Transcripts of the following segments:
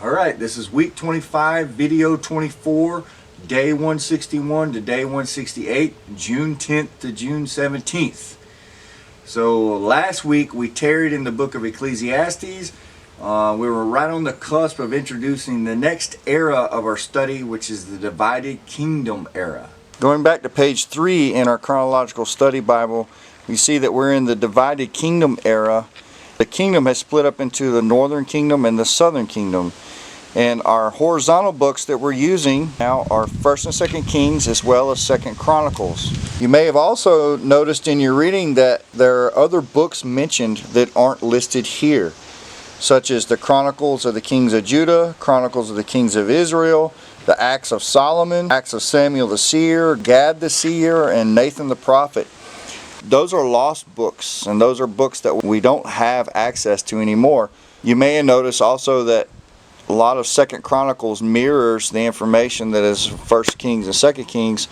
Alright, this is week 25, video 24, day 161 to day 168, June 10th to June 17th. So last week we tarried in the book of Ecclesiastes. We were right on the cusp of introducing the next era of our study, which is the divided kingdom era. Going back to page 3 in our Chronological Study Bible, we see that we're in the divided kingdom era. The kingdom has split up into the northern kingdom and the southern kingdom. And our horizontal books that we're using now are 1st and 2nd Kings as well as 2nd Chronicles. You may have also noticed in your reading that there are other books mentioned that aren't listed here, such as the Chronicles of the Kings of Judah, Chronicles of the Kings of Israel, the Acts of Solomon, Acts of Samuel the Seer, Gad the Seer, and Nathan the Prophet. Those are lost books, and those are books that we don't have access to anymore. You may have noticed also that a lot of 2nd Chronicles mirrors the information that is 1st Kings and 2nd Kings.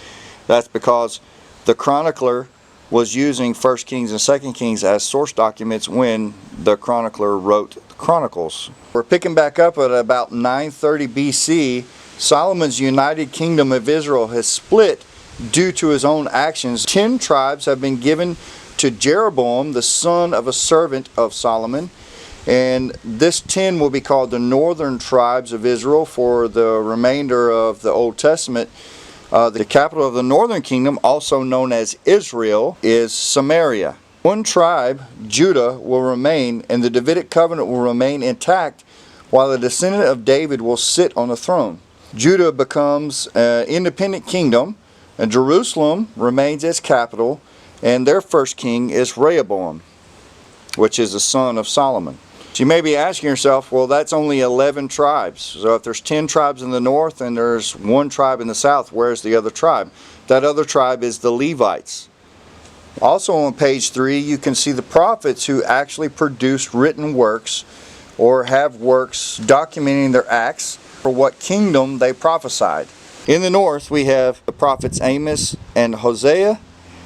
That's because the chronicler was using 1st Kings and 2nd Kings as source documents when the chronicler wrote the Chronicles. We're picking back up at about 930 BC. Solomon's united kingdom of Israel has split due to his own actions. 10 tribes have been given to Jeroboam, the son of a servant of Solomon. And this 10 will be called the northern tribes of Israel for the remainder of the Old Testament. The capital of the northern kingdom, also known as Israel, is Samaria. One tribe, Judah, will remain, and the Davidic covenant will remain intact, while the descendant of David will sit on the throne. Judah becomes an independent kingdom, and Jerusalem remains its capital, and their first king is Rehoboam, which is the son of Solomon. So you may be asking yourself, well, that's only 11 tribes. So if there's 10 tribes in the north and there's one tribe in the south, where's the other tribe? That other tribe is the Levites. Also on page 3, you can see the prophets who actually produced written works or have works documenting their acts for what kingdom they prophesied. In the north, we have the prophets Amos and Hosea.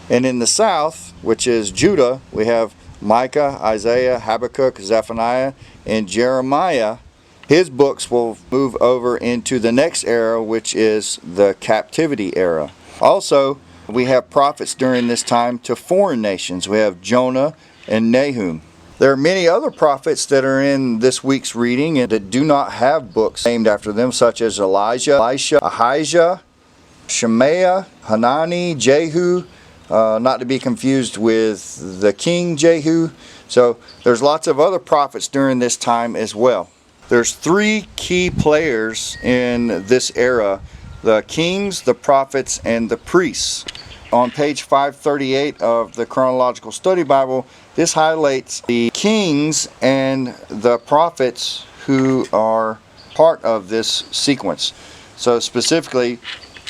And in the south, which is Judah, we have Micah, Isaiah, Habakkuk, Zephaniah, and Jeremiah. His books will move over into the next era, which is the captivity era. Also, we have prophets during this time to foreign nations. We have Jonah and Nahum. There are many other prophets that are in this week's reading and that do not have books named after them, such as Elijah, Elisha, Ahijah, Shemaiah, Hanani, Jehu, not to be confused with the King Jehu. So there's lots of other prophets during this time as well. There's 3 key players in this era: the kings, the prophets, and the priests. On page 538 of the Chronological Study Bible, this highlights the kings and the prophets who are part of this sequence. So specifically,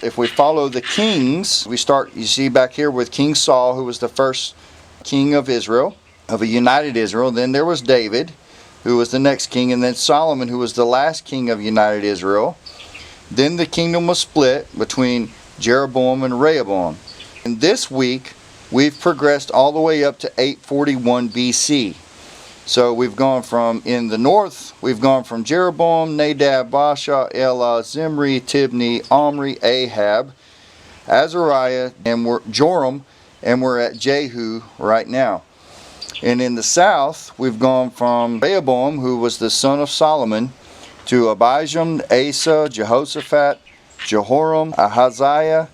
if we follow the kings, we start, you see back here with King Saul, who was the first king of Israel, of a united Israel. Then there was David, who was the next king, and then Solomon, who was the last king of united Israel. Then the kingdom was split between Jeroboam and Rehoboam. And this week, we've progressed all the way up to 841 BC. So we've gone from, in the north, we've gone from Jeroboam, Nadab, Baasha, Elah, Zimri, Tibni, Omri, Ahab, Azariah, and Joram, and we're at Jehu right now. And in the south, we've gone from Rehoboam, who was the son of Solomon, to Abijam, Asa, Jehoshaphat, Jehoram, Ahaziah,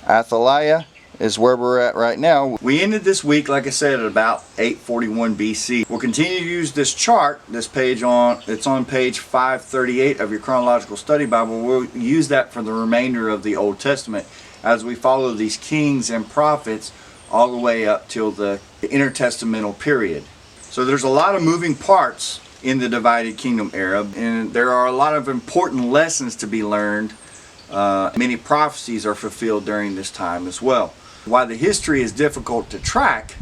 Athaliah, is where we're at right now. We ended this week, like I said, at about 841 BC. We'll continue to use this chart, this page it's on page 538 of your Chronological Study Bible. We'll use that for the remainder of the Old Testament as we follow these kings and prophets all the way up till the intertestamental period. So there's a lot of moving parts in the divided kingdom era, and there are a lot of important lessons to be learned. Many prophecies are fulfilled during this time as well. While the history is difficult to track,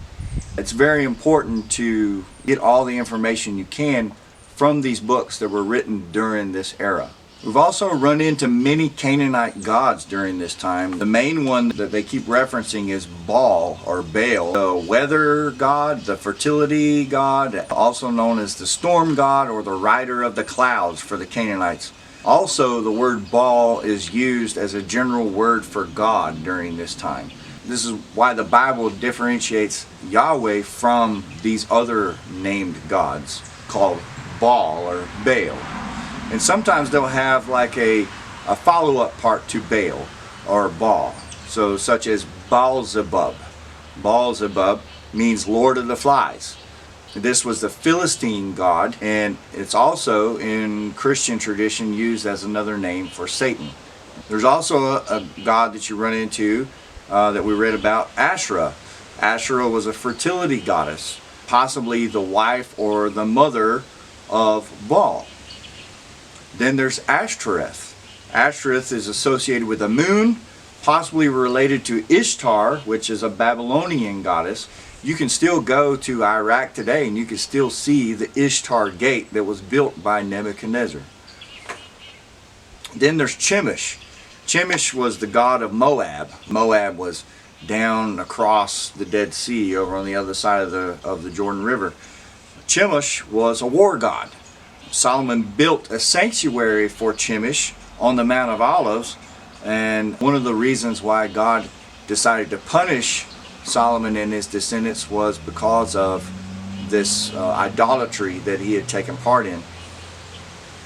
it's very important to get all the information you can from these books that were written during this era. We've also run into many Canaanite gods during this time. The main one that they keep referencing is Baal or Baal, the weather god, the fertility god, also known as the storm god or the rider of the clouds for the Canaanites. Also, the word Baal is used as a general word for God during this time. This is why the Bible differentiates Yahweh from these other named gods called Baal or Baal. And sometimes they'll have like a follow-up part to Baal or Baal. So such as Baal-zebub. Baal-zebub means Lord of the Flies. This was the Philistine god, and it's also in Christian tradition used as another name for Satan. There's also a god that you run into that we read about, Asherah. Asherah was a fertility goddess, possibly the wife or the mother of Baal. Then there's Ashtoreth. Ashtoreth is associated with the moon, possibly related to Ishtar, which is a Babylonian goddess. You can still go to Iraq today and you can still see the Ishtar gate that was built by Nebuchadnezzar. Then there's Chemosh. Chemosh was the god of Moab. Moab was down across the Dead Sea over on the other side of the Jordan River. Chemosh was a war god. Solomon built a sanctuary for Chemosh on the Mount of Olives, and one of the reasons why God decided to punish Solomon and his descendants was because of this idolatry that he had taken part in.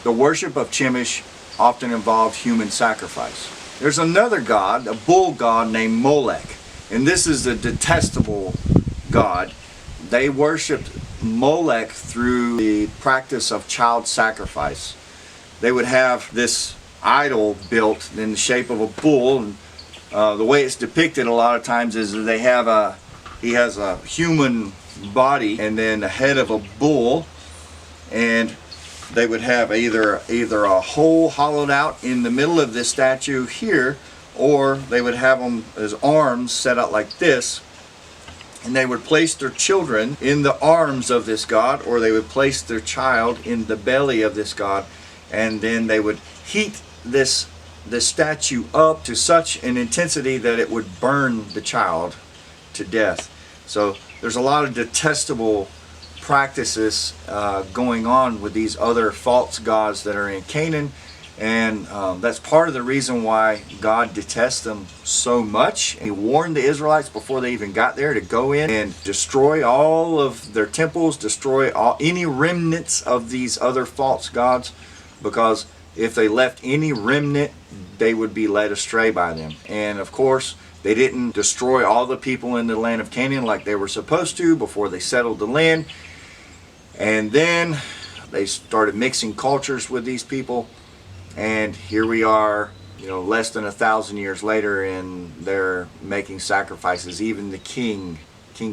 The worship of Chemosh often involved human sacrifice. There's another god, a bull god named Molech, and this is a detestable god. They worshipped Molech through the practice of child sacrifice. They would have this idol built in the shape of a bull, and the way it's depicted a lot of times is that he has a human body and then the head of a bull, and they would have either a hole hollowed out in the middle of this statue here, or they would have them as arms set out like this, and they would place their children in the arms of this god, or they would place their child in the belly of this god, and then they would heat this statue up to such an intensity that it would burn the child to death. So there's a lot of detestable practices going on with these other false gods that are in Canaan, and that's part of the reason why God detests them so much. He warned the Israelites before they even got there to go in and destroy all of their temples, destroy any remnants of these other false gods, because if they left any remnant, they would be led astray by them. And of course, they didn't destroy all the people in the land of Canaan like they were supposed to before they settled the land. And then they started mixing cultures with these people, and here we are, less than 1,000 years later, and they're making sacrifices. Even the King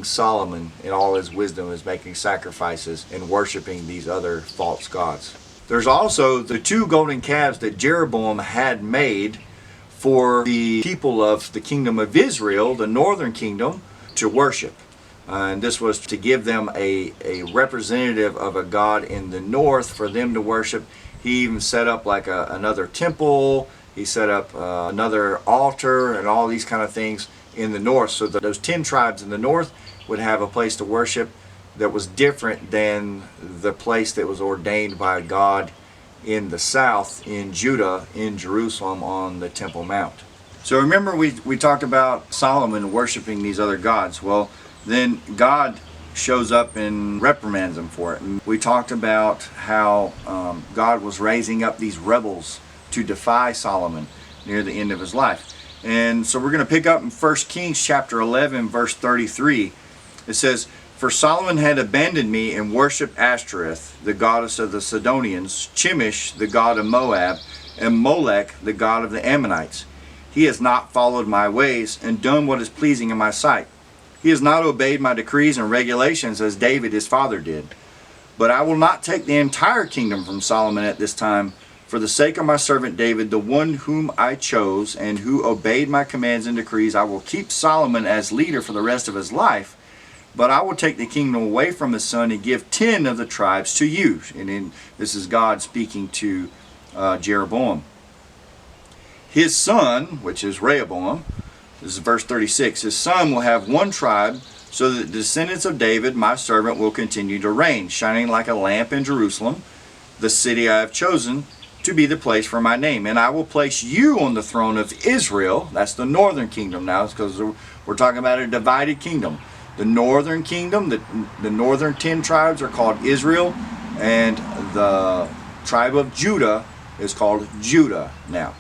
Solomon, in all his wisdom, is making sacrifices and worshiping these other false gods. There's also the 2 golden calves that Jeroboam had made for the people of the kingdom of Israel, the northern kingdom, to worship. And this was to give them a representative of a god in the north for them to worship. He even set up like another temple. He set up another altar and all these kind of things in the north, so that those 10 tribes in the north would have a place to worship that was different than the place that was ordained by God in the south, in Judah, in Jerusalem on the Temple Mount. So remember we talked about Solomon worshiping these other gods. Well, then God shows up and reprimands them for it. And we talked about how God was raising up these rebels to defy Solomon near the end of his life. And so we're going to pick up in 1 Kings chapter 11 verse 33. It says, "For Solomon had abandoned me and worshipped Ashtoreth, the goddess of the Sidonians, Chemosh, the god of Moab, and Molech, the god of the Ammonites. He has not followed my ways and done what is pleasing in my sight. He has not obeyed my decrees and regulations as David his father did. But I will not take the entire kingdom from Solomon at this time. For the sake of my servant David, the one whom I chose and who obeyed my commands and decrees, I will keep Solomon as leader for the rest of his life. But I will take the kingdom away from his son and give 10 of the tribes to you." And this is God speaking to Jeroboam. His son, which is Rehoboam, this is verse 36, his son will have one tribe, so that the descendants of David, my servant, will continue to reign, shining like a lamp in Jerusalem, the city I have chosen to be the place for my name. And I will place you on the throne of Israel. That's the northern kingdom now, because we're talking about a divided kingdom. The northern kingdom, the northern 10 tribes are called Israel, and the tribe of Judah is called Judah now.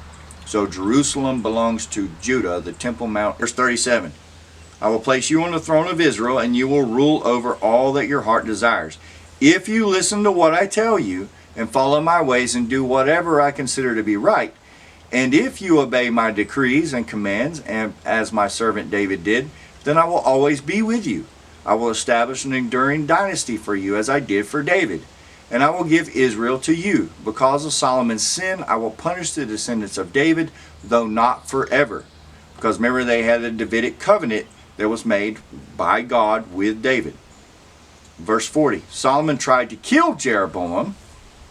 So Jerusalem belongs to Judah, the Temple Mount. Verse 37, I will place you on the throne of Israel, and you will rule over all that your heart desires. If you listen to what I tell you, and follow my ways, and do whatever I consider to be right, and if you obey my decrees and commands, and as my servant David did, then I will always be with you. I will establish an enduring dynasty for you, as I did for David. And I will give Israel to you. Because of Solomon's sin, I will punish the descendants of David, though not forever. Because remember, they had a Davidic covenant that was made by God with David. Verse 40, Solomon tried to kill Jeroboam,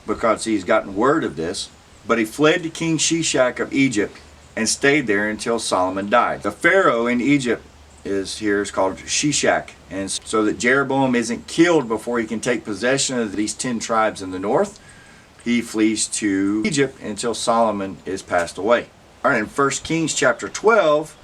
because he's gotten word of this, but he fled to King Shishak of Egypt and stayed there until Solomon died. The Pharaoh in Egypt is called Shishak, and so that Jeroboam isn't killed before he can take possession of these 10 tribes in the north, he flees to Egypt until Solomon is passed away. All right, in 1 Kings chapter 12,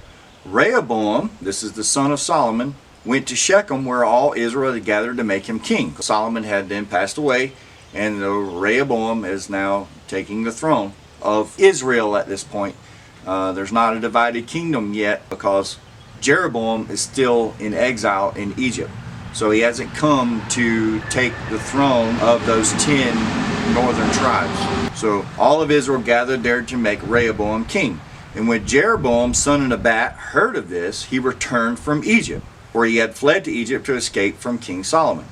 Rehoboam, this is the son of Solomon, went to Shechem, where all Israel had gathered to make him king. Solomon had then passed away, and Rehoboam is now taking the throne of Israel at this point. There's not a divided kingdom yet, because Jeroboam is still in exile in Egypt. So he hasn't come to take the throne of those 10 northern tribes. So all of Israel gathered there to make Rehoboam king. And when Jeroboam, son of Nebat, heard of this, he returned from Egypt, where he had fled to Egypt to escape from King Solomon.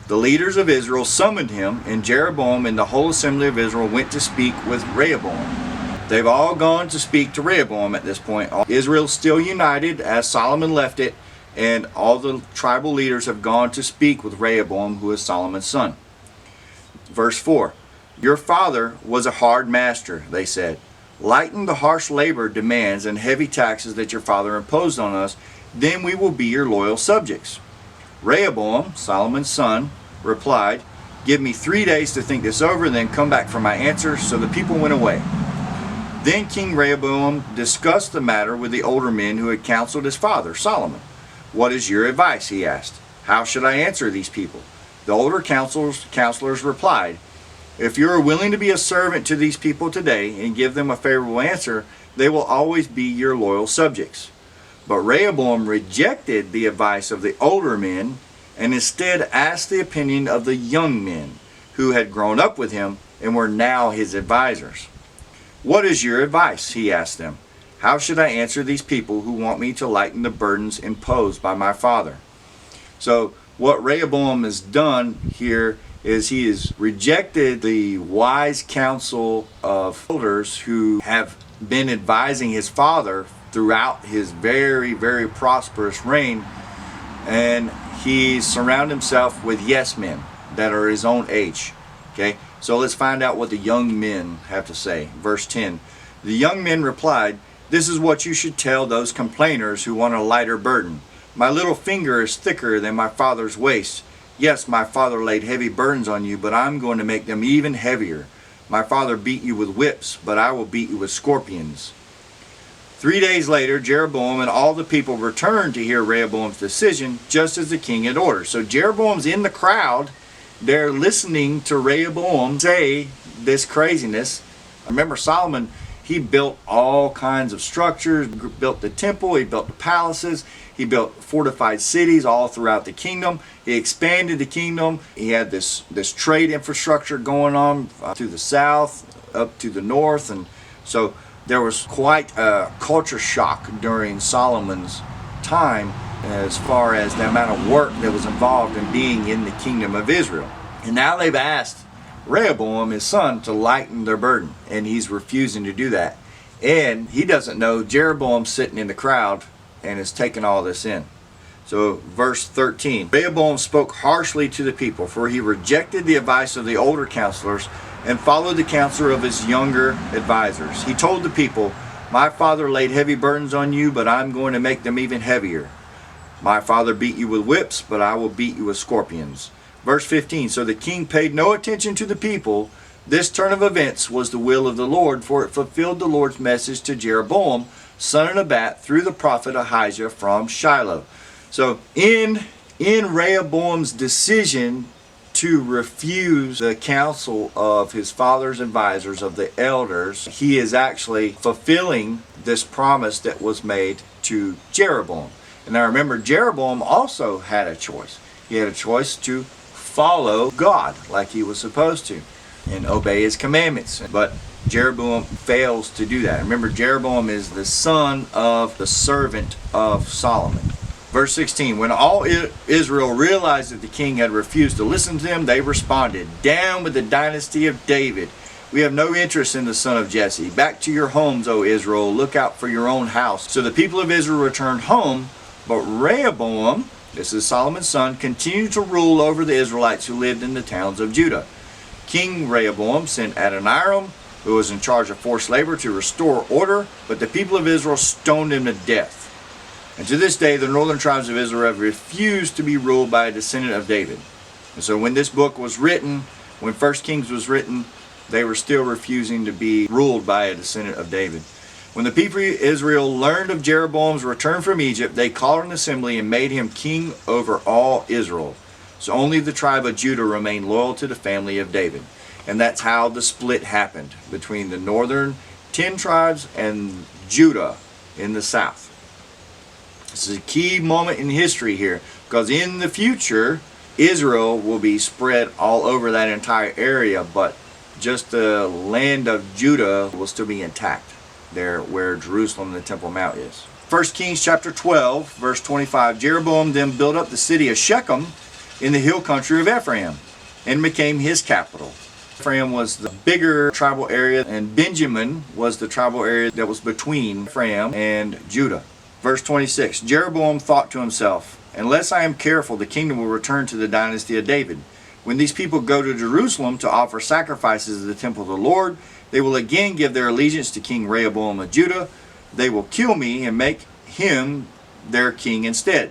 The leaders of Israel summoned him, and Jeroboam and the whole assembly of Israel went to speak with Rehoboam. They've all gone to speak to Rehoboam at this point. Israel's still united as Solomon left it, and all the tribal leaders have gone to speak with Rehoboam, who is Solomon's son. Verse 4, your father was a hard master, they said. Lighten the harsh labor demands and heavy taxes that your father imposed on us, then we will be your loyal subjects. Rehoboam, Solomon's son, replied, give me 3 days to think this over, then come back for my answer. So the people went away. Then King Rehoboam discussed the matter with the older men who had counseled his father, Solomon. What is your advice? He asked. How should I answer these people? The older counselors replied, if you are willing to be a servant to these people today and give them a favorable answer, they will always be your loyal subjects. But Rehoboam rejected the advice of the older men and instead asked the opinion of the young men who had grown up with him and were now his advisors. What is your advice? He asked them. How should I answer these people who want me to lighten the burdens imposed by my father? So what Rehoboam has done here is he has rejected the wise counsel of elders who have been advising his father throughout his very, very prosperous reign, and he surrounded himself with yes men that are his own age. Okay, so let's find out what the young men have to say. Verse 10, the young men replied, this is what you should tell those complainers who want a lighter burden. My little finger is thicker than my father's waist. Yes, my father laid heavy burdens on you, but I'm going to make them even heavier. My father beat you with whips, but I will beat you with scorpions. 3 days later, Jeroboam and all the people returned to hear Rehoboam's decision, just as the king had ordered. So Jeroboam's in the crowd. They're listening to Rehoboam say this craziness. Remember, Solomon, he built all kinds of structures, built the temple, he built the palaces, he built fortified cities all throughout the kingdom. He expanded the kingdom. He had this trade infrastructure going on to the south, up to the north. And so there was quite a culture shock during Solomon's time as far as the amount of work that was involved in being in the kingdom of Israel. And now they've asked Rehoboam, his son, to lighten their burden, and he's refusing to do that. And he doesn't know Jeroboam's sitting in the crowd and is taking all this in. So verse 13, Rehoboam spoke harshly to the people, for he rejected the advice of the older counselors and followed the counsel of his younger advisors. He told the people, "My father laid heavy burdens on you, but I'm going to make them even heavier. My father beat you with whips, but I will beat you with scorpions." Verse 15, so the king paid no attention to the people. This turn of events was the will of the Lord, for it fulfilled the Lord's message to Jeroboam, son of Nebat, through the prophet Ahijah from Shiloh. So in Rehoboam's decision to refuse the counsel of his father's advisors, of the elders, he is actually fulfilling this promise that was made to Jeroboam. And now remember, Jeroboam also had a choice. He had a choice to follow God like he was supposed to and obey his commandments. But Jeroboam fails to do that. Remember, Jeroboam is the son of the servant of Solomon. Verse 16, when all Israel realized that the king had refused to listen to them, they responded, "Down with the dynasty of David. We have no interest in the son of Jesse. Back to your homes, O Israel. Look out for your own house." So the people of Israel returned home, but Rehoboam, this is Solomon's son, continued to rule over the Israelites who lived in the towns of Judah. King Rehoboam sent Adoniram, who was in charge of forced labor, to restore order, but the people of Israel stoned him to death. And to this day, the northern tribes of Israel have refused to be ruled by a descendant of David. And so when this book was written, when 1 Kings was written, they were still refusing to be ruled by a descendant of David. When the people of Israel learned of Jeroboam's return from Egypt, they called an assembly and made him king over all Israel. So only the tribe of Judah remained loyal to the family of David. And that's how the split happened between the northern 10 tribes and Judah in the south. This is a key moment in history here, because in the future, Israel will be spread all over that entire area, but just the land of Judah will still be intact there where Jerusalem and the Temple Mount is. 1 Kings chapter 12, verse 25, Jeroboam then built up the city of Shechem in the hill country of Ephraim and became his capital. Ephraim was the bigger tribal area, and Benjamin was the tribal area that was between Ephraim and Judah. Verse 26, Jeroboam thought to himself, "Unless I am careful, the kingdom will return to the dynasty of David. When these people go to Jerusalem to offer sacrifices at the temple of the Lord, they will again give their allegiance to King Rehoboam of Judah. They will kill me and make him their king instead."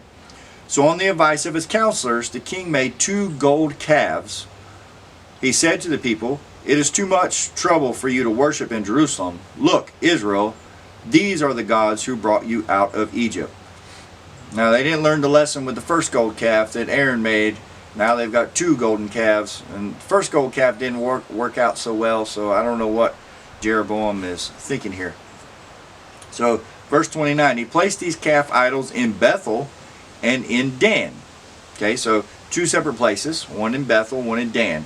So on the advice of his counselors, the king made 2 gold calves. He said to the people, "It is too much trouble for you to worship in Jerusalem. Look, Israel, these are the gods who brought you out of Egypt." Now they didn't learn the lesson with the first gold calf that Aaron made. Now they've got 2 golden calves, and the first gold calf didn't work out so well, so I don't know what Jeroboam is thinking here. So verse 29, he placed these calf idols in Bethel and in Dan. Okay, so 2 separate places, one in Bethel, one in Dan.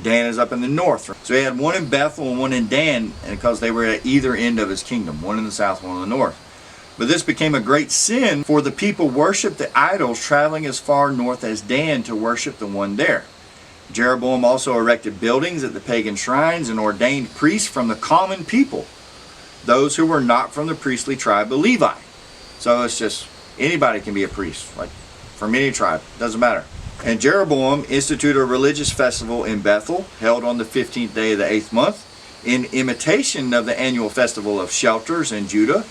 Dan is up in the north. So he had one in Bethel and one in Dan, and because they were at either end of his kingdom, one in the south, one in the north. But this became a great sin, for the people worshiped the idols traveling as far north as Dan to worship the one there. Jeroboam also erected buildings at the pagan shrines and ordained priests from the common people, those who were not from the priestly tribe of Levi. So it's just anybody can be a priest, like from any tribe, doesn't matter. And Jeroboam instituted a religious festival in Bethel, held on the 15th day of the 8th month, in imitation of the annual festival of shelters in Judah.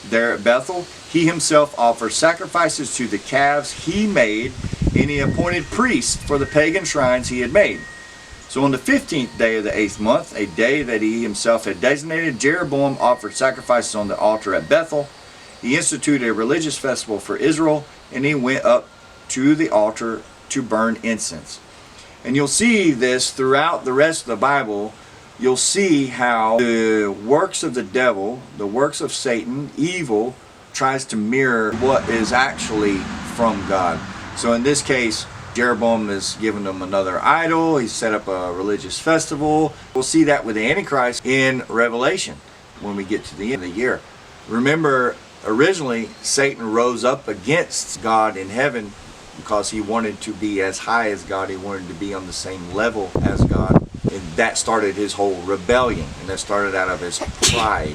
There at Bethel, he himself offered sacrifices to the calves he made, and he appointed priests for the pagan shrines he had made. So on the 15th day of the 8th month, a day that he himself had designated, Jeroboam offered sacrifices on the altar at Bethel. He instituted a religious festival for Israel, and he went up to the altar to burn incense. And you'll see this throughout the rest of the Bible. You'll see how the works of the devil, the works of Satan, evil, tries to mirror what is actually from God. So in this case, Jeroboam is giving them another idol. He set up a religious festival. We'll see that with the Antichrist in Revelation when we get to the end of the year. Remember, originally Satan rose up against God in heaven because he wanted to be as high as God. He wanted to be on the same level as God. And that started his whole rebellion, and that started out of his pride.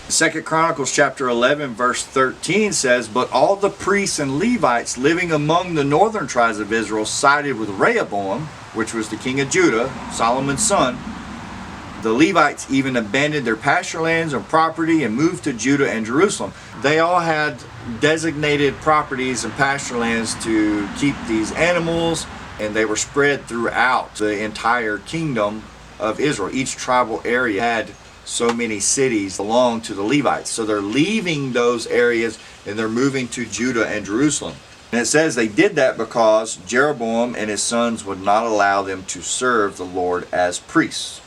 2 Chronicles chapter 11 verse 13 says, "But all the priests and Levites living among the northern tribes of Israel sided with Rehoboam," which was the king of Judah, Solomon's son, The Levites even abandoned their pasture lands and property and moved to Judah and Jerusalem. They all had designated properties and pasture lands to keep these animals, and they were spread throughout the entire kingdom of Israel. Each tribal area had so many cities belong to the Levites. So they're leaving those areas and they're moving to Judah and Jerusalem. And it says they did that because Jeroboam and his sons would not allow them to serve the Lord as priests.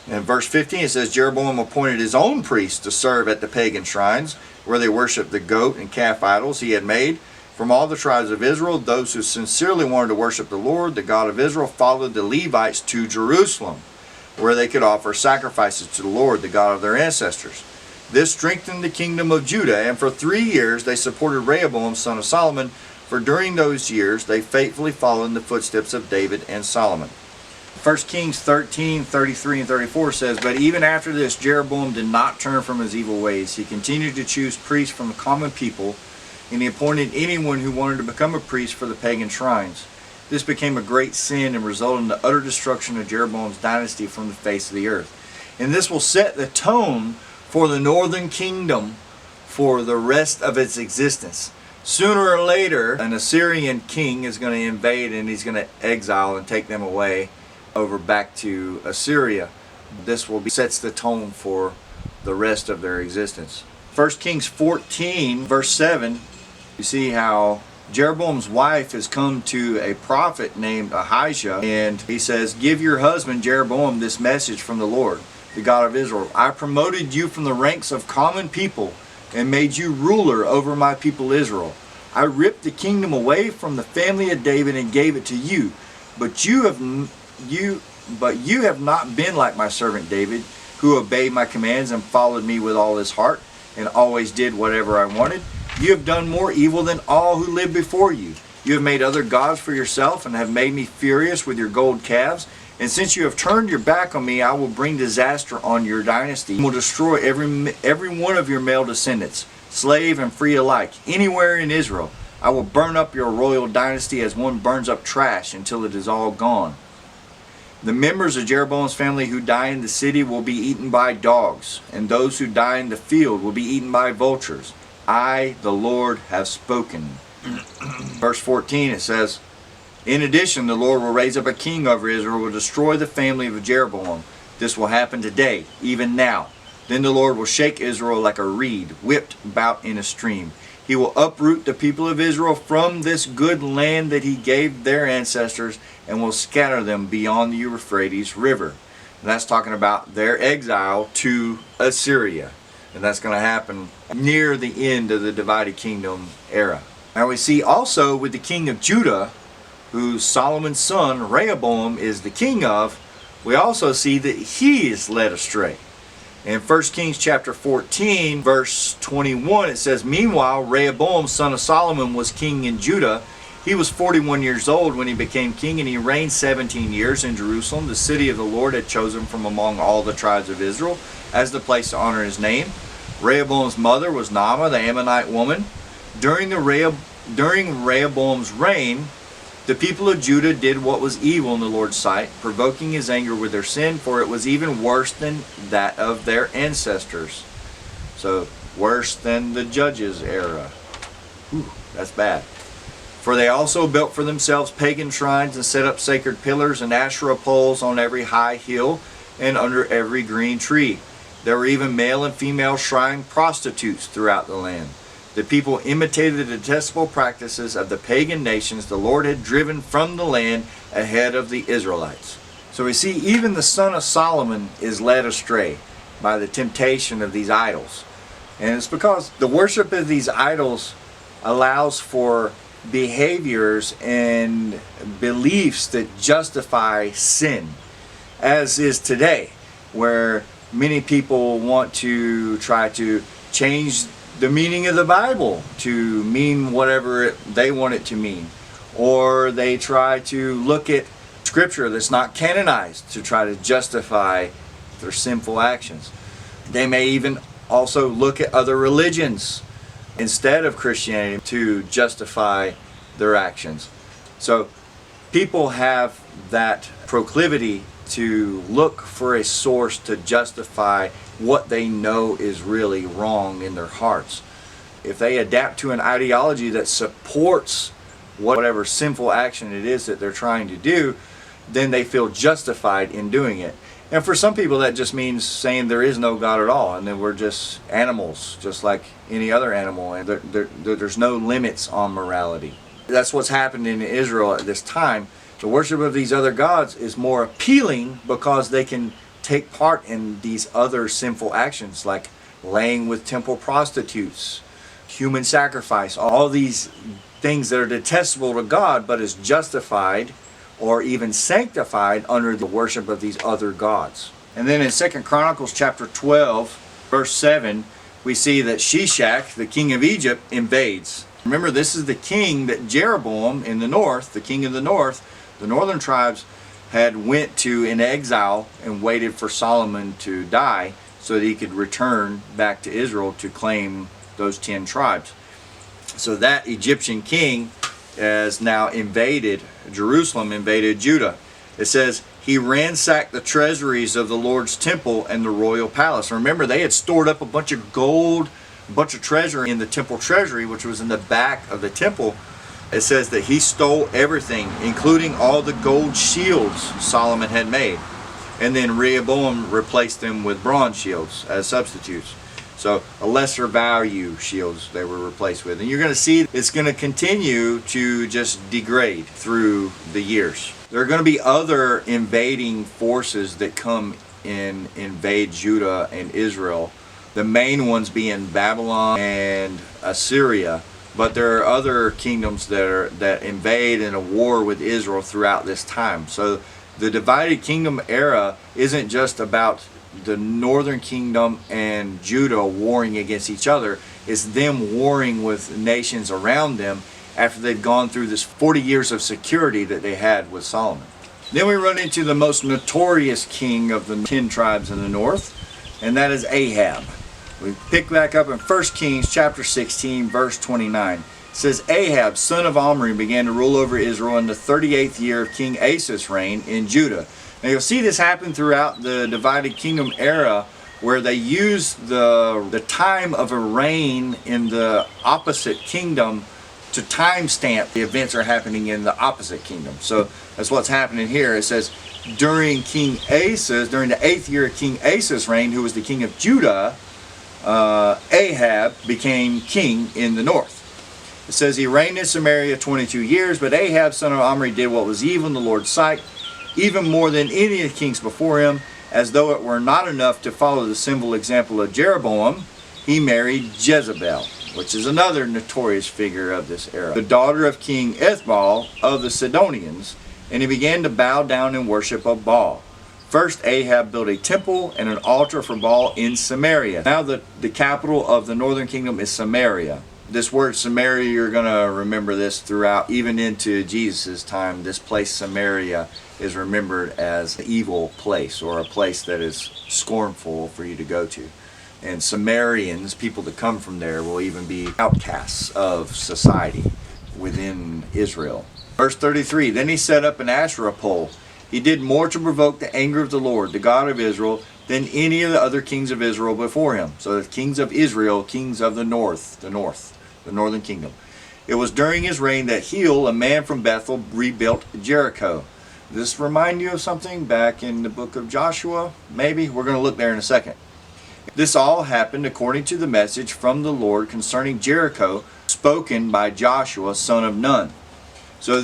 In verse 15 it says, Jeroboam appointed his own priests to serve at the pagan shrines where they worshiped the goat and calf idols he had made. From all the tribes of Israel, those who sincerely wanted to worship the Lord, the God of Israel, followed the Levites to Jerusalem, where they could offer sacrifices to the Lord, the God of their ancestors. This strengthened the kingdom of Judah, and for 3 years they supported Rehoboam, son of Solomon, for during those years they faithfully followed in the footsteps of David and Solomon. 1 Kings 13, 33 and 34 says, But even after this, Jeroboam did not turn from his evil ways. He continued to choose priests from the common people, and he appointed anyone who wanted to become a priest for the pagan shrines. This became a great sin and resulted in the utter destruction of Jeroboam's dynasty from the face of the earth. And this will set the tone for the northern kingdom for the rest of its existence. Sooner or later, an Assyrian king is going to invade and he's going to exile and take them away over back to Assyria. This will sets the tone for the rest of their existence. 1 Kings 14 verse 7, you see how Jeroboam's wife has come to a prophet named Ahijah, and he says, Give your husband Jeroboam this message from the Lord, the God of Israel. I promoted you from the ranks of common people and made you ruler over my people Israel. I ripped the kingdom away from the family of David and gave it to you. But you have not been like my servant David, who obeyed my commands and followed me with all his heart and always did whatever I wanted. You have done more evil than all who lived before you. You have made other gods for yourself and have made me furious with your gold calves. And since you have turned your back on me, I will bring disaster on your dynasty. I will destroy every one of your male descendants, slave and free alike, anywhere in Israel. I will burn up your royal dynasty as one burns up trash until it is all gone. The members of Jeroboam's family who die in the city will be eaten by dogs, and those who die in the field will be eaten by vultures. I, the Lord, have spoken. Verse 14 it says, In addition, the Lord will raise up a king over Israel, will destroy the family of Jeroboam. This will happen today, even now. Then the Lord will shake Israel like a reed, whipped about in a stream. He will uproot the people of Israel from this good land that he gave their ancestors, and will scatter them beyond the Euphrates River. And that's talking about their exile to Assyria. And that's going to happen near the end of the divided kingdom era. Now we see also with the king of Judah, who Solomon's son Rehoboam is the king of, we also see that he is led astray. In 1 Kings chapter 14 verse 21 it says, Meanwhile Rehoboam son of Solomon was king in Judah. He was 41 years old when he became king, and he reigned 17 years in Jerusalem, the city of the Lord had chosen from among all the tribes of Israel as the place to honor his name. Rehoboam's mother was Naamah, the Ammonite woman. During Rehoboam's reign, the people of Judah did what was evil in the Lord's sight, provoking his anger with their sin, for it was even worse than that of their ancestors. So, worse than the Judges era. Whew, that's bad. For they also built for themselves pagan shrines and set up sacred pillars and Asherah poles on every high hill and under every green tree. There were even male and female shrine prostitutes throughout the land. The people imitated the detestable practices of the pagan nations the Lord had driven from the land ahead of the Israelites. So we see even the son of Solomon is led astray by the temptation of these idols. And it's because the worship of these idols allows for behaviors and beliefs that justify sin, as is today, where many people want to try to change the meaning of the Bible to mean whatever they want it to mean, or they try to look at scripture that's not canonized to try to justify their sinful actions. They may even also look at other religions instead of Christianity to justify their actions. So people have that proclivity to look for a source to justify what they know is really wrong in their hearts. If they adapt to an ideology that supports whatever sinful action it is that they're trying to do, then they feel justified in doing it. And for some people that just means saying there is no God at all, and that we're just animals, just like any other animal, and there's no limits on morality. That's what's happened in Israel at this time. The worship of these other gods is more appealing because they can take part in these other sinful actions like laying with temple prostitutes, human sacrifice, all these things that are detestable to God but is justified or even sanctified under the worship of these other gods. And then in 2 Chronicles chapter 12, verse 7, we see that Shishak, the king of Egypt, invades. Remember, this is the king that Jeroboam in the north, the king of the north, the northern tribes, had went to in exile and waited for Solomon to die so that he could return back to Israel to claim those 10 tribes. So that Egyptian king has now invaded Jerusalem, invaded Judah. It says he ransacked the treasuries of the Lord's temple and the royal palace. Remember, they had stored up a bunch of gold, a bunch of treasure in the temple treasury, which was in the back of the temple. It says that he stole everything, including all the gold shields Solomon had made. And then Rehoboam replaced them with bronze shields as substitutes. So a lesser value shields they were replaced with. And you're going to see it's going to continue to just degrade through the years. There are going to be other invading forces that come and invade Judah and Israel. The main ones being Babylon and Assyria. But there are other kingdoms that invade in a war with Israel throughout this time. So the divided kingdom era isn't just about the northern kingdom and Judah warring against each other. It's them warring with nations around them after they've gone through this 40 years of security that they had with Solomon. Then we run into the most notorious king of the 10 tribes in the north, and that is Ahab. We pick back up in 1 Kings chapter 16, verse 29. It says, Ahab, son of Omri, began to rule over Israel in the 38th year of King Asa's reign in Judah. Now you'll see this happen throughout the divided kingdom era, where they use the time of a reign in the opposite kingdom to timestamp the events are happening in the opposite kingdom. So that's what's happening here. It says during the 8th year of King Asa's reign, who was the king of Judah, Ahab became king in the north. It says he reigned in Samaria 22 years, but Ahab, son of Omri, did what was evil in the Lord's sight, even more than any of the kings before him. As though it were not enough to follow the sinful example of Jeroboam, he married Jezebel, which is another notorious figure of this era, the daughter of King Ethbaal of the Sidonians, and he began to bow down and worship of Baal. First, Ahab built a temple and an altar for Baal in Samaria. Now the capital of the northern kingdom is Samaria. This word Samaria, you're going to remember this throughout, even into Jesus' time. This place Samaria is remembered as an evil place, or a place that is scornful for you to go to. And Samaritans, people that come from there, will even be outcasts of society within Israel. Verse 33, then he set up an Asherah pole. He did more to provoke the anger of the Lord, the God of Israel, than any of the other kings of Israel before him. So the kings of Israel, kings of the northern kingdom. It was during his reign that Hiel, a man from Bethel, rebuilt Jericho. Does this remind you of something back in the book of Joshua? Maybe. We're going to look there in a second. This all happened according to the message from the Lord concerning Jericho, spoken by Joshua, son of Nun. So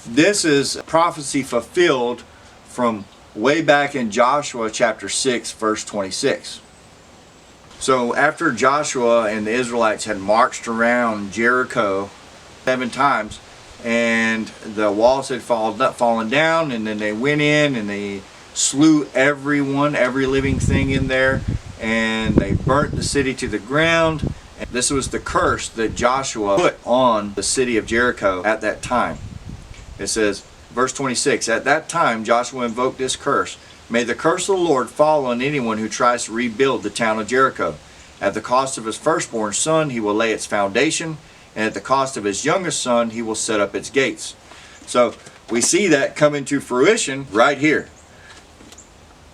this is prophecy fulfilled from way back in Joshua chapter 6, verse 26. So after Joshua and the Israelites had marched around Jericho 7 times, and the walls had fallen down, and then they went in and they slew every living thing in there, and they burnt the city to the ground. And this was the curse that Joshua put on the city of Jericho at that time. It says, verse 26, at that time Joshua invoked this curse. May the curse of the Lord fall on anyone who tries to rebuild the town of Jericho. At the cost of his firstborn son he will lay its foundation, and at the cost of his youngest son he will set up its gates. So we see that coming to fruition right here.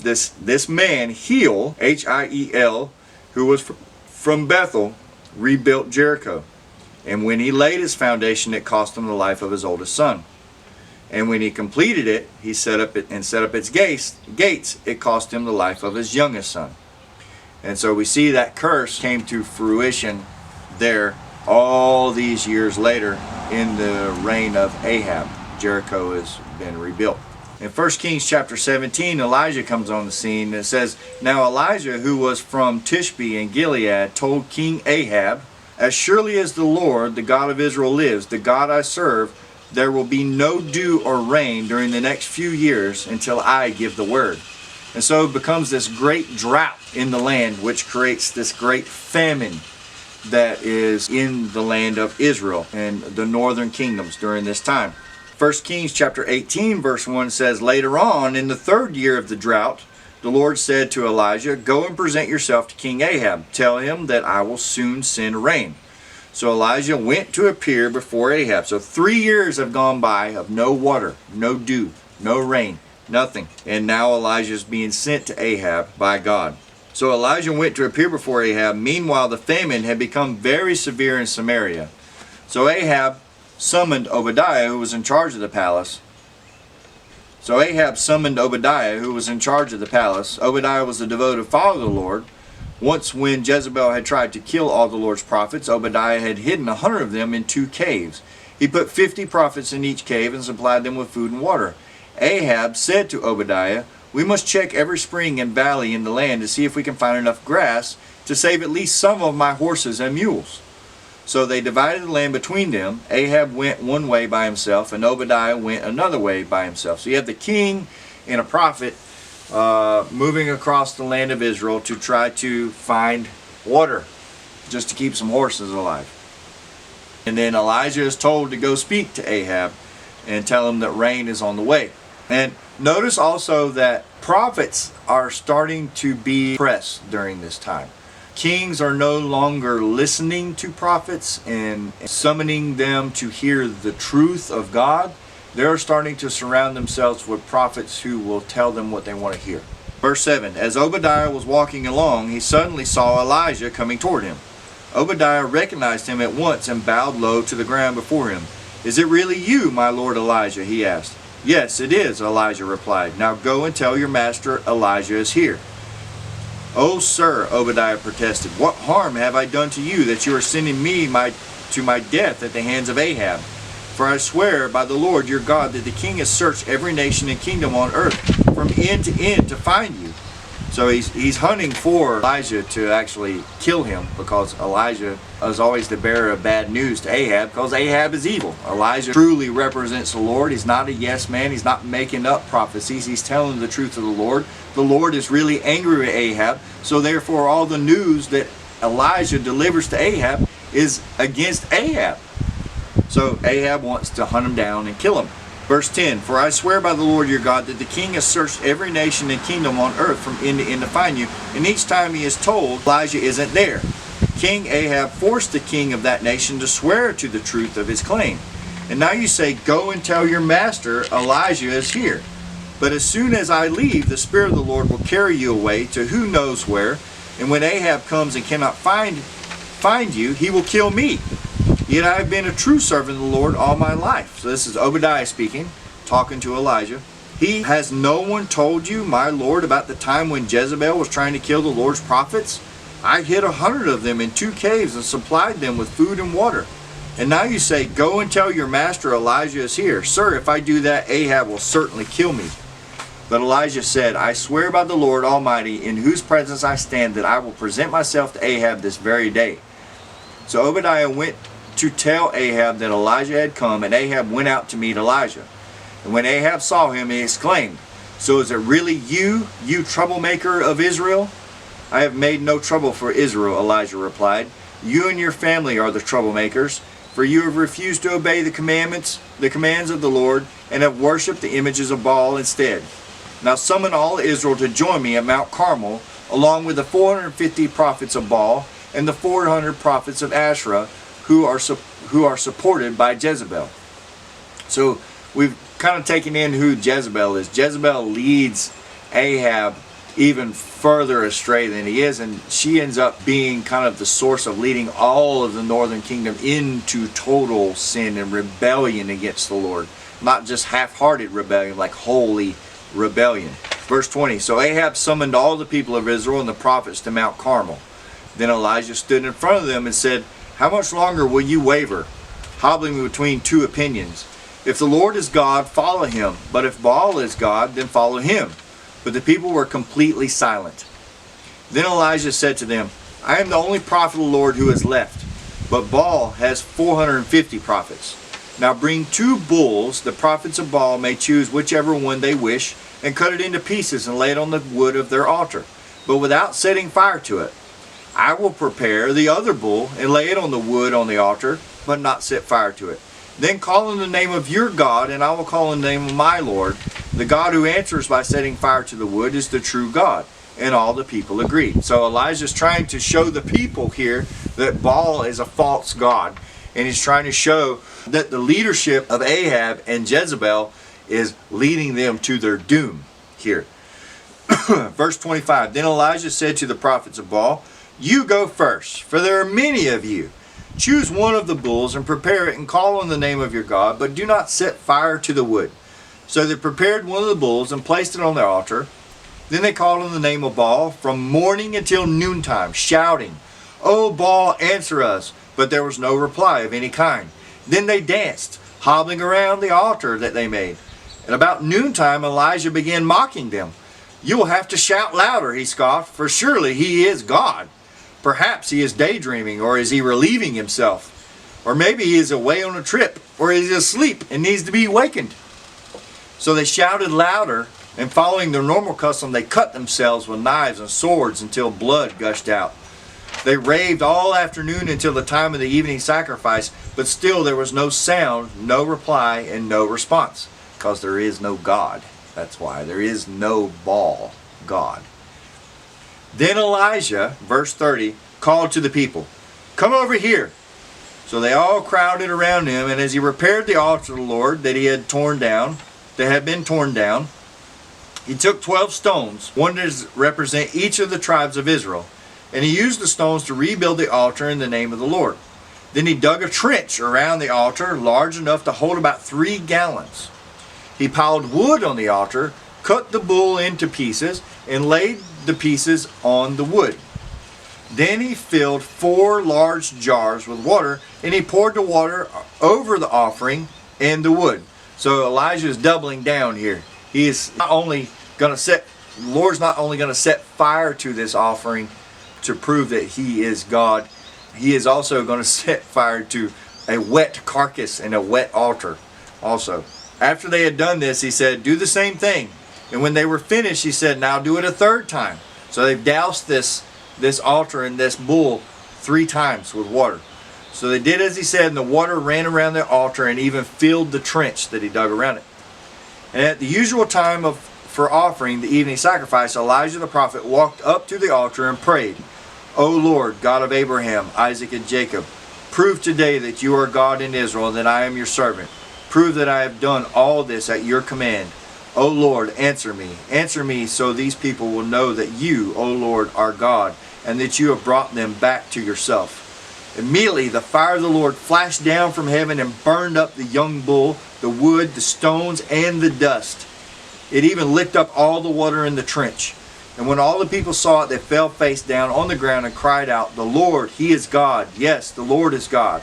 this man, Hiel, Hiel, who was from Bethel, rebuilt Jericho. And when he laid its foundation, it cost him the life of his oldest son. And when he completed it, he set up its gates, it cost him the life of his youngest son. And so we see that curse came to fruition there all these years later in the reign of Ahab. Jericho has been rebuilt. In 1 Kings chapter 17, Elijah comes on the scene. It says, "Now Elijah, who was from Tishbe in Gilead, told King Ahab, 'As surely as the Lord, the God of Israel lives, the God I serve, there will be no dew or rain during the next few years until I give the word.'" And so it becomes this great drought in the land, which creates this great famine that is in the land of Israel and the northern kingdoms during this time. 1 Kings chapter 18 verse 1 says, "Later on, in the 3rd year of the drought, the Lord said to Elijah, 'Go and present yourself to King Ahab. Tell him that I will soon send rain.' So Elijah went to appear before Ahab." So 3 years have gone by of no water, no dew, no rain, nothing. And now Elijah is being sent to Ahab by God. So Elijah went to appear before Ahab. Meanwhile, the famine had become very severe in Samaria. So Ahab summoned Obadiah, who was in charge of the palace. Obadiah was a devoted follower of the Lord. Once when Jezebel had tried to kill all the Lord's prophets, Obadiah had hidden 100 of them in 2 caves. He put 50 prophets in each cave and supplied them with food and water. Ahab said to Obadiah, "We must check every spring and valley in the land to see if we can find enough grass to save at least some of my horses and mules." So they divided the land between them. Ahab went one way by himself, and Obadiah went another way by himself. So you have the king and a prophet moving across the land of Israel to try to find water, just to keep some horses alive. And then Elijah is told to go speak to Ahab and tell him that rain is on the way. And notice also that prophets are starting to be pressed during this time. Kings are no longer listening to prophets and summoning them to hear the truth of God. They're starting to surround themselves with prophets who will tell them what they want to hear. Verse 7, "As Obadiah was walking along, he suddenly saw Elijah coming toward him. Obadiah recognized him at once and bowed low to the ground before him. 'Is it really you, my lord Elijah?' he asked. 'Yes, it is,' Elijah replied. 'Now go and tell your master Elijah is here.' 'Oh, sir,' Obadiah protested, 'what harm have I done to you that you are sending me to my death at the hands of Ahab? For I swear by the Lord your God that the king has searched every nation and kingdom on earth from end to end to find you.'" So he's hunting for Elijah to actually kill him, because Elijah is always the bearer of bad news to Ahab, because Ahab is evil. Elijah truly represents the Lord. He's not a yes man. He's not making up prophecies. He's telling the truth of the Lord. The Lord is really angry with Ahab, so therefore all the news that Elijah delivers to Ahab is against Ahab. So Ahab wants to hunt him down and kill him. Verse 10, "For I swear by the Lord your God that the king has searched every nation and kingdom on earth from end to end to find you, and each time he is told Elijah isn't there. King Ahab forced the king of that nation to swear to the truth of his claim. And now you say, 'Go and tell your master Elijah is here.' But as soon as I leave, the Spirit of the Lord will carry you away to who knows where, and when Ahab comes and cannot find you, he will kill me. Yet I have been a true servant of the Lord all my life." So this is Obadiah speaking, talking to Elijah. "Has no one told you, my Lord, about the time when Jezebel was trying to kill the Lord's prophets? I hid 100 of them in 2 caves and supplied them with food and water. And now you say, 'Go and tell your master Elijah is here.' Sir, if I do that, Ahab will certainly kill me." But Elijah said, "I swear by the Lord Almighty, in whose presence I stand, that I will present myself to Ahab this very day." So Obadiah went to tell Ahab that Elijah had come, and Ahab went out to meet Elijah. And when Ahab saw him, he exclaimed, "So is it really you, you troublemaker of Israel?" "I have made no trouble for Israel," Elijah replied. "You and your family are the troublemakers, for you have refused to obey the commands of the Lord, and have worshipped the images of Baal instead. Now summon all Israel to join me at Mount Carmel, along with the 450 prophets of Baal and the 400 prophets of Asherah, who are supported by Jezebel." So we've kind of taken in who Jezebel is. Jezebel leads Ahab even further astray than he is, and she ends up being kind of the source of leading all of the northern kingdom into total sin and rebellion against the Lord. Not just half-hearted rebellion, like holy rebellion. Verse 20, so Ahab summoned all the people of Israel and the prophets to Mount Carmel. Then Elijah stood in front of them and said, how much longer will you waver, hobbling between two opinions? If the Lord is God, follow him, but if Baal is God, then follow him. But the people were completely silent. Then Elijah said to them, I am the only prophet of the Lord who is left, but Baal has 450 prophets. Now bring 2 bulls, the prophets of Baal may choose whichever one they wish, and cut it into pieces and lay it on the wood of their altar, but without setting fire to it. I will prepare the other bull and lay it on the wood on the altar, but not set fire to it. Then call in the name of your God, and I will call in the name of my Lord. The God who answers by setting fire to the wood is the true God. And all the people agreed. So Elijah's trying to show the people here that Baal is a false god. And he's trying to show that the leadership of Ahab and Jezebel is leading them to their doom here. Verse 25, then Elijah said to the prophets of Baal, you go first, for there are many of you. Choose one of the bulls and prepare it and call on the name of your God, but do not set fire to the wood. So they prepared one of the bulls and placed it on their altar. Then they called on the name of Baal from morning until noontime, shouting, O Baal, answer us. But there was no reply of any kind. Then they danced, hobbling around the altar that they made. And about noontime Elijah began mocking them. You will have to shout louder, he scoffed, for surely he is God. Perhaps he is daydreaming, or is he relieving himself? Or maybe he is away on a trip, or is he asleep and needs to be awakened. So they shouted louder, and following their normal custom, they cut themselves with knives and swords until blood gushed out. They raved all afternoon until the time of the evening sacrifice, but still there was no sound, no reply, and no response, because there is no God. That's why there is no Baal God. Then Elijah, verse 30, called to the people, come over here. So they all crowded around him, and as he repaired the altar of the Lord that had been torn down, he took 12 stones, one to represent each of the tribes of Israel, and he used the stones to rebuild the altar in the name of the Lord. Then he dug a trench around the altar large enough to hold about 3 gallons. He piled wood on the altar, cut the bull into pieces, and laid the pieces on the wood. Then he filled 4 large jars with water, and he poured the water over the offering and the wood. So Elijah is doubling down here. He is not only going to set, the Lord's not only going to set fire to this offering to prove that he is God, he is also going to set fire to a wet carcass and a wet altar also. After they had done this, he said, do the same thing. And when they were finished, he said, now do it a 3rd time. So they've doused this altar and this bull 3 times with water. So they did as he said, and the water ran around the altar and even filled the trench that he dug around it. And at the usual time for offering the evening sacrifice, Elijah the prophet walked up to the altar and prayed, O Lord, God of Abraham, Isaac, and Jacob, prove today that you are God in Israel and that I am your servant. Prove that I have done all this at your command. O Lord, answer me so these people will know that you, O Lord, are God, and that you have brought them back to yourself. Immediately the fire of the Lord flashed down from heaven and burned up the young bull, the wood, the stones, and the dust. It even licked up all the water in the trench. And when all the people saw it, they fell face down on the ground and cried out, the Lord, he is God. Yes, the Lord is God.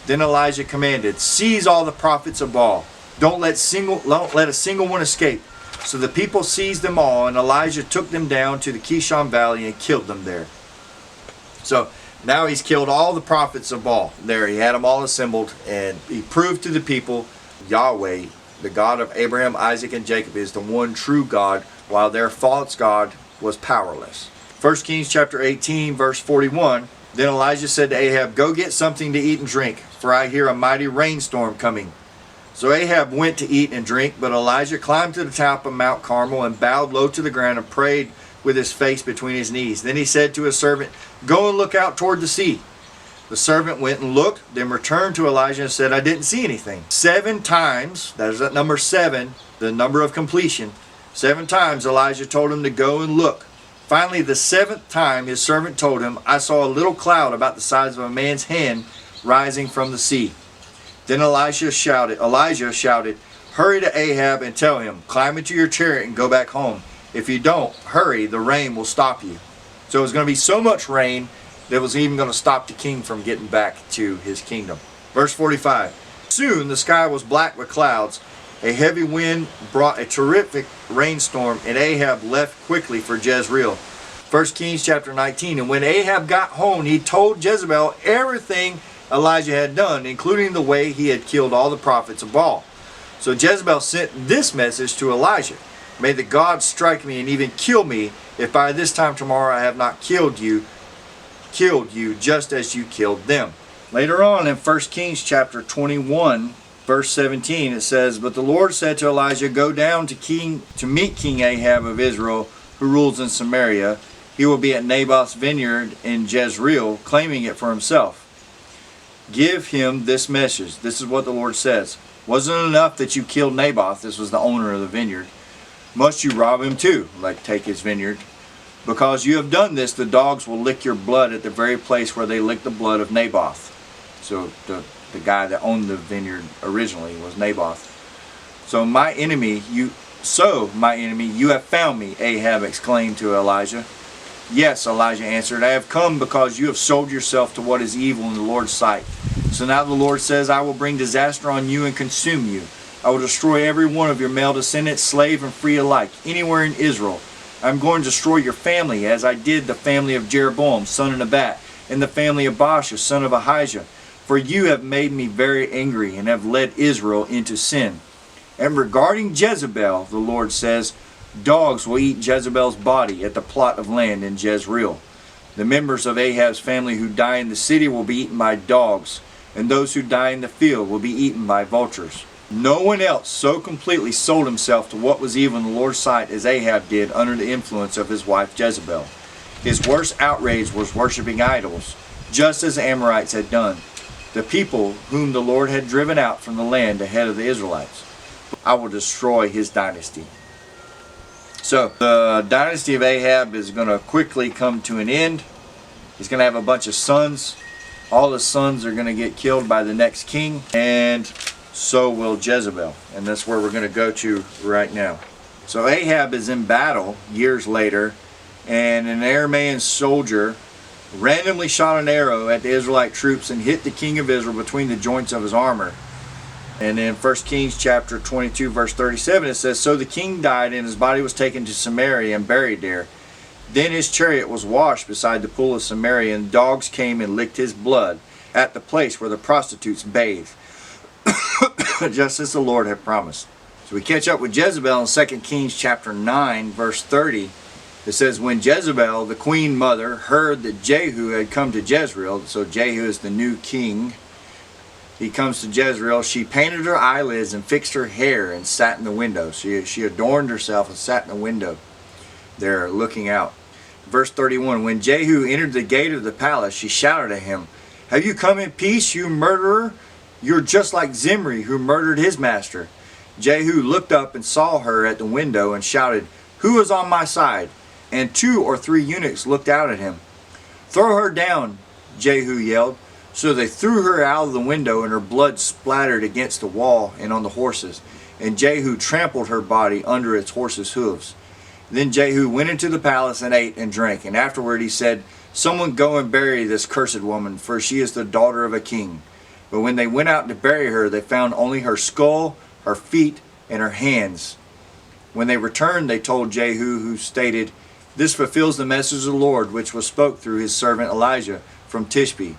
Then Elijah commanded, seize all the prophets of Baal. Don't let a single one escape. So the people seized them all, and Elijah took them down to the Kishon Valley and killed them there. So now he's killed all the prophets of Baal. There he had them all assembled, and he proved to the people Yahweh, the God of Abraham, Isaac, and Jacob, is the one true God, while their false God was powerless. 1 Kings chapter 18, verse 41. Then Elijah said to Ahab, go get something to eat and drink, for I hear a mighty rainstorm coming. So Ahab went to eat and drink, but Elijah climbed to the top of Mount Carmel and bowed low to the ground and prayed with his face between his knees. Then he said to his servant, go and look out toward the sea. The servant went and looked, then returned to Elijah and said, I didn't see anything. 7 times, that is that number 7, the number of completion, 7 times Elijah told him to go and look. Finally, the 7th time his servant told him, I saw a little cloud about the size of a man's hand rising from the sea. Then Elijah shouted, hurry to Ahab and tell him, climb into your chariot and go back home. If you don't, hurry, the rain will stop you. So it was going to be so much rain that it was even going to stop the king from getting back to his kingdom. Verse 45. Soon the sky was black with clouds. A heavy wind brought a terrific rainstorm, and Ahab left quickly for Jezreel. 1 Kings chapter 19. And when Ahab got home, he told Jezebel everything Elijah had done, including the way he had killed all the prophets of Baal. So Jezebel sent this message to Elijah. May the gods strike me and even kill me if by this time tomorrow I have not killed you just as you killed them. Later on in 1 Kings chapter 21, verse 17, it says, But the Lord said to Elijah, Go down to meet King Ahab of Israel, who rules in Samaria. He will be at Naboth's vineyard in Jezreel, claiming it for himself. Give him this message. This is what the Lord says. Wasn't it enough that you killed Naboth? This was the owner of the vineyard. Must you rob him too, like take his vineyard? Because you have done this, the dogs will lick your blood at the very place where they licked the blood of Naboth. So the guy that owned the vineyard originally was Naboth. So my enemy, you have found me, Ahab exclaimed to Elijah. Yes, Elijah answered, I have come because you have sold yourself to what is evil in the Lord's sight. So now the Lord says, I will bring disaster on you and consume you. I will destroy every one of your male descendants, slave and free alike, anywhere in Israel. I am going to destroy your family, as I did the family of Jeroboam, son of Nebat, and the family of Baasha, son of Ahijah. For you have made me very angry and have led Israel into sin. And regarding Jezebel, the Lord says, dogs will eat Jezebel's body at the plot of land in Jezreel. The members of Ahab's family who die in the city will be eaten by dogs, and those who die in the field will be eaten by vultures. No one else so completely sold himself to what was evil in the Lord's sight as Ahab did under the influence of his wife Jezebel. His worst outrage was worshiping idols, just as the Amorites had done, the people whom the Lord had driven out from the land ahead of the Israelites. I will destroy his dynasty. So the dynasty of Ahab is going to quickly come to an end. He's going to have a bunch of sons. All his sons are going to get killed by the next king, and so will Jezebel. And that's where we're going to go to right now. So Ahab is in battle years later, and an Aramean soldier randomly shot an arrow at the Israelite troops and hit the king of Israel between the joints of his armor. And in 1 Kings chapter 22 verse 37 it says, So the king died, and his body was taken to Samaria and buried there. Then his chariot was washed beside the pool of Samaria, and dogs came and licked his blood at the place where the prostitutes bathed, just as the Lord had promised. So we catch up with Jezebel in 2 Kings chapter 9 verse 30. It says, When Jezebel, the queen mother, heard that Jehu had come to Jezreel, so Jehu is the new king, he comes to Jezreel, she painted her eyelids and fixed her hair and sat in the window. She adorned herself and sat in the window there looking out. Verse 31, When Jehu entered the gate of the palace, she shouted at him, Have you come in peace, you murderer? You're just like Zimri, who murdered his master. Jehu looked up and saw her at the window and shouted, Who is on my side? And 2 or 3 eunuchs looked out at him. Throw her down, Jehu yelled. So they threw her out of the window, and her blood splattered against the wall and on the horses. And Jehu trampled her body under its horses' hooves. Then Jehu went into the palace and ate and drank. And afterward he said, Someone go and bury this cursed woman, for she is the daughter of a king. But when they went out to bury her, they found only her skull, her feet, and her hands. When they returned, they told Jehu, who stated, This fulfills the message of the Lord, which was spoke through his servant Elijah from Tishbe.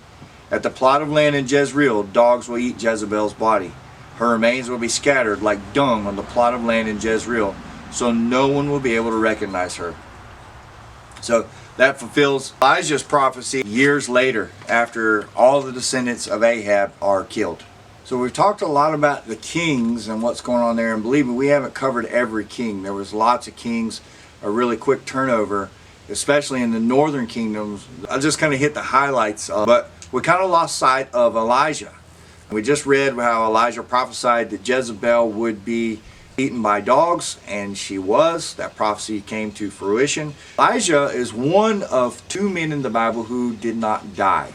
At the plot of land in Jezreel, dogs will eat Jezebel's body. Her remains will be scattered like dung on the plot of land in Jezreel, so no one will be able to recognize her. So that fulfills Elijah's prophecy years later, after all the descendants of Ahab are killed. So we've talked a lot about the kings and what's going on there, and believe me, we haven't covered every king. There was lots of kings, a really quick turnover, especially in the northern kingdoms. I'll just kind of hit the highlights, but we kind of lost sight of Elijah. We just read how Elijah prophesied that Jezebel would be eaten by dogs, and she was. That prophecy came to fruition. Elijah is one of two men in the Bible who did not die.